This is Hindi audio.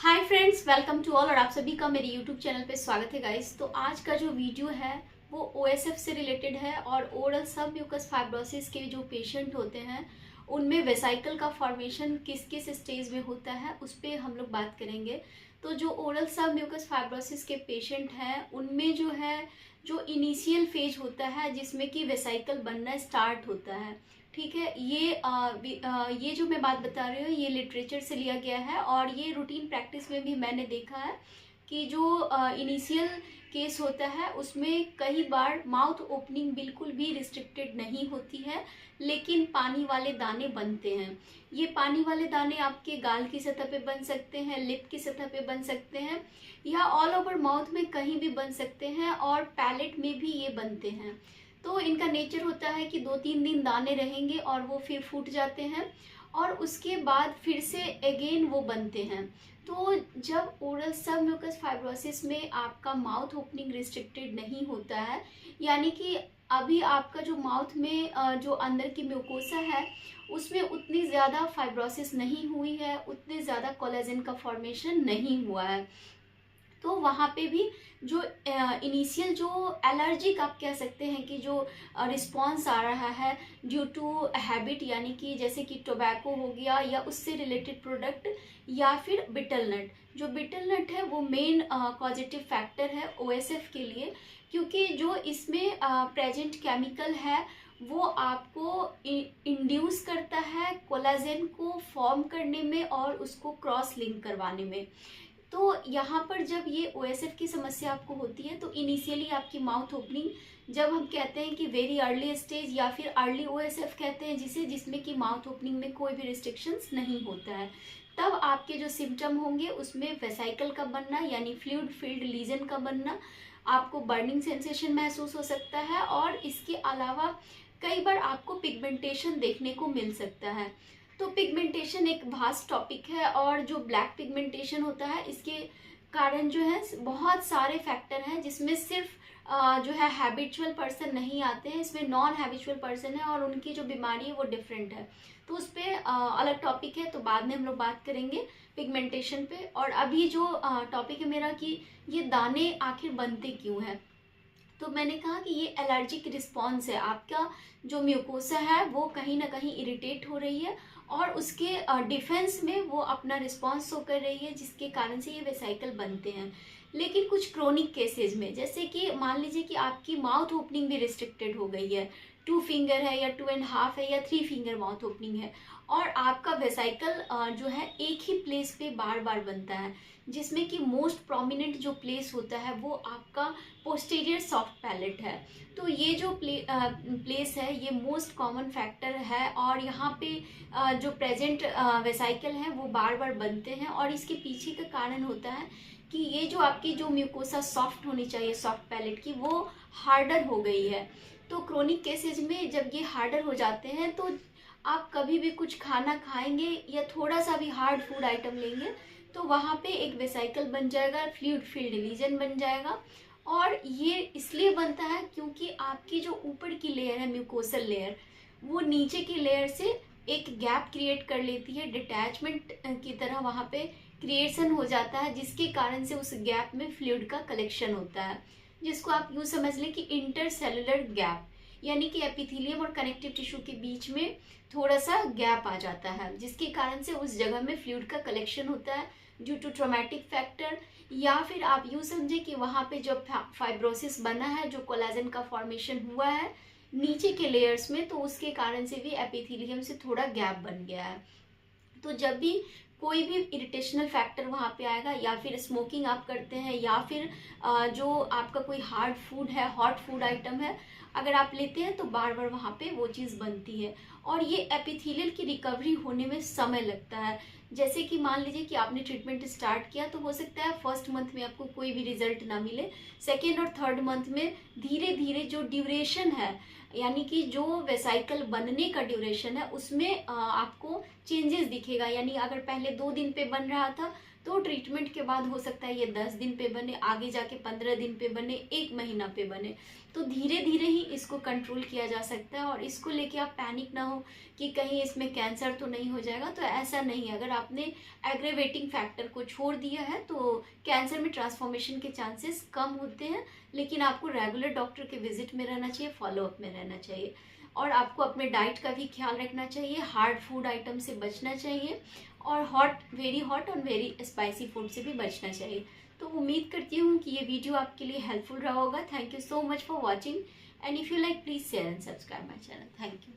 Hi friends, welcome to all. और आप सभी का मेरे यूट्यूब चैनल पे स्वागत है गाइस। तो आज का जो वीडियो है वो ओएसएफ से रिलेटेड है और ओरल सब म्यूकस फाइब्रोसिस के जो पेशेंट होते हैं उनमें वेसाइकल का फॉर्मेशन किस किस स्टेज में होता है उस पर हम लोग बात करेंगे। तो जो ओरल सब म्यूकस फाइब्रोसिस के पेशेंट हैं उनमें जो है जो इनिशियल फेज होता है जिसमें कि वेसाइकल बनना स्टार्ट होता है, ठीक है। ये जो मैं बात बता रही हूँ ये लिटरेचर से लिया गया है और ये रूटीन प्रैक्टिस में भी मैंने देखा है कि जो इनिशियल केस होता है उसमें कई बार माउथ ओपनिंग बिल्कुल भी रिस्ट्रिक्टेड नहीं होती है, लेकिन पानी वाले दाने बनते हैं। ये पानी वाले दाने आपके गाल की सतह पे बन सकते हैं, लिप की सतह पे बन सकते हैं या ऑल ओवर माउथ में कहीं भी बन सकते हैं और पैलेट में भी ये बनते हैं। तो इनका नेचर होता है कि 2-3 दिन दाने रहेंगे और वो फिर फूट जाते हैं और उसके बाद फिर से अगेन वो बनते हैं। तो जब ओरल सब म्यूकस फाइब्रोसिस में आपका माउथ ओपनिंग रिस्ट्रिक्टेड नहीं होता है, यानी कि अभी आपका जो माउथ में जो अंदर की म्यूकोसा है उसमें उतनी ज़्यादा फाइब्रोसिस नहीं हुई है, उतने ज़्यादा कोलेजन का फॉर्मेशन नहीं हुआ है, तो वहाँ पे भी जो इनिशियल जो एलर्जिक आप कह सकते हैं कि जो रिस्पॉन्स आ रहा है ड्यू टू हैबिट, यानी कि जैसे कि टोबैको हो गया या उससे रिलेटेड प्रोडक्ट या फिर बिटल नट। जो बिटल नट है वो मेन पॉजिटिव फैक्टर है ओएसएफ के लिए, क्योंकि जो इसमें प्रेजेंट केमिकल है वो आपको इंड्यूस करता है कोलाजेन को फॉर्म करने में और उसको क्रॉस लिंक करवाने में। तो यहाँ पर जब ये ओएसएफ की समस्या आपको होती है तो इनिशियली आपकी माउथ ओपनिंग, जब हम कहते हैं कि वेरी अर्ली स्टेज या फिर अर्ली ओएसएफ कहते हैं जिसमें कि माउथ ओपनिंग में कोई भी रिस्ट्रिक्शंस नहीं होता है, तब आपके जो सिम्टम होंगे उसमें वेसाइकल का बनना यानी फ्लूइड फिल्ड लीजन का बनना, आपको बर्निंग सेंसेशन महसूस हो सकता है और इसके अलावा कई बार आपको पिगमेंटेशन देखने को मिल सकता है। तो पिगमेंटेशन एक वास्ट टॉपिक है और जो ब्लैक पिगमेंटेशन होता है इसके कारण जो है बहुत सारे फैक्टर हैं, जिसमें सिर्फ जो है हैबिचुअल पर्सन नहीं आते हैं, इसमें नॉन हैबिचुअल पर्सन है और उनकी जो बीमारी है वो डिफरेंट है। तो उस पर अलग टॉपिक है, तो बाद में हम लोग बात करेंगे पिगमेंटेशन पे। और अभी जो टॉपिक है मेरा कि ये दाने आखिर बनते क्यों हैं, तो मैंने कहा कि ये एलर्जिक रिस्पॉन्स है। आपका जो म्यूकोसा है वो कहीं ना कहीं इरिटेट हो रही है और उसके डिफेंस में वो अपना रिस्पॉन्स शो कर रही है, जिसके कारण से ये वेसाइकल बनते हैं। लेकिन कुछ क्रोनिक केसेस में, जैसे कि मान लीजिए कि आपकी माउथ ओपनिंग भी रिस्ट्रिक्टेड हो गई है, 2 फिंगर है या 2.5 है या 3 फिंगर माउथ ओपनिंग है और आपका वेसाइकल जो है एक ही प्लेस पे बार बार बनता है, जिसमें कि मोस्ट प्रोमिनेंट जो प्लेस होता है वो आपका पोस्टीरियर सॉफ्ट पैलेट है। तो ये जो प्लेस है ये मोस्ट कॉमन फैक्टर है और यहाँ पे जो प्रेजेंट वेसाइकल है वो बार बार बनते हैं और इसके पीछे का कारण होता है कि ये जो आपकी जो म्यूकोसा सॉफ्ट होनी चाहिए सॉफ्ट पैलेट की, वो हार्डर हो गई है। तो क्रोनिक केसेज में जब ये हार्डर हो जाते हैं तो आप कभी भी कुछ खाना खाएंगे या थोड़ा सा भी हार्ड फूड आइटम लेंगे तो वहाँ पे एक वेसाइकल बन जाएगा, फ्लूइड फिल्ड लीजन बन जाएगा। और ये इसलिए बनता है क्योंकि आपकी जो ऊपर की लेयर है म्यूकोसल लेयर, वो नीचे की लेयर से एक गैप क्रिएट कर लेती है, डिटैचमेंट की तरह वहाँ पे क्रिएशन हो जाता है, जिसके कारण से उस गैप में फ्लूइड का कलेक्शन होता है, जिसको आप यूँ समझ लें कि इंटरसेलुलर गैप, यानी कि एपिथेलियम और कनेक्टिव टिश्यू के बीच में थोड़ा सा गैप आ जाता है, जिसके कारण से उस जगह में फ्लूइड का कलेक्शन होता है ड्यू टू ट्रॉमेटिक फैक्टर। या फिर आप यूँ समझे कि वहाँ पे जब फाइब्रोसिस बना है, जो कोलेजन का फॉर्मेशन हुआ है नीचे के लेयर्स में, तो उसके कारण से भी एपिथेलियम से थोड़ा गैप बन गया है। तो जब भी कोई भी इरिटेशनल फैक्टर वहाँ पे आएगा या फिर स्मोकिंग आप करते हैं या फिर जो आपका कोई हार्ड फूड है, हॉट फूड आइटम है, अगर आप लेते हैं तो बार बार वहाँ पे वो चीज़ बनती है और ये एपिथेलियल की रिकवरी होने में समय लगता है। जैसे कि मान लीजिए कि आपने ट्रीटमेंट स्टार्ट किया तो हो सकता है फर्स्ट मंथ में आपको कोई भी रिजल्ट ना मिले, सेकेंड और थर्ड मंथ में धीरे धीरे जो ड्यूरेशन है, यानी कि जो वेसाइकल बनने का ड्यूरेशन है उसमें आपको चेंजेस दिखेगा। यानी अगर पहले 2 दिन पे बन रहा था तो ट्रीटमेंट के बाद हो सकता है ये 10 दिन पे बने, आगे जाके 15 दिन पे बने, 1 महीना पे बने। तो धीरे धीरे ही इसको कंट्रोल किया जा सकता है। और इसको लेके आप पैनिक ना हो कि कहीं इसमें कैंसर तो नहीं हो जाएगा, तो ऐसा नहीं है। अगर आपने एग्रेवेटिंग फैक्टर को छोड़ दिया है तो कैंसर में ट्रांसफॉर्मेशन के चांसेस कम होते हैं। लेकिन आपको रेगुलर डॉक्टर के विजिट में रहना चाहिए, फॉलोअप में रहना चाहिए। और आपको अपने डाइट का भी ख्याल रखना चाहिए, हार्ड फूड आइटम से बचना चाहिए, और वेरी हॉट और वेरी स्पाइसी फूड से भी बचना चाहिए। तो उम्मीद करती हूँ कि ये वीडियो आपके लिए हेल्पफुल रहा होगा। Thank you so much for watching, and if you like please share and subscribe my channel. Thank you.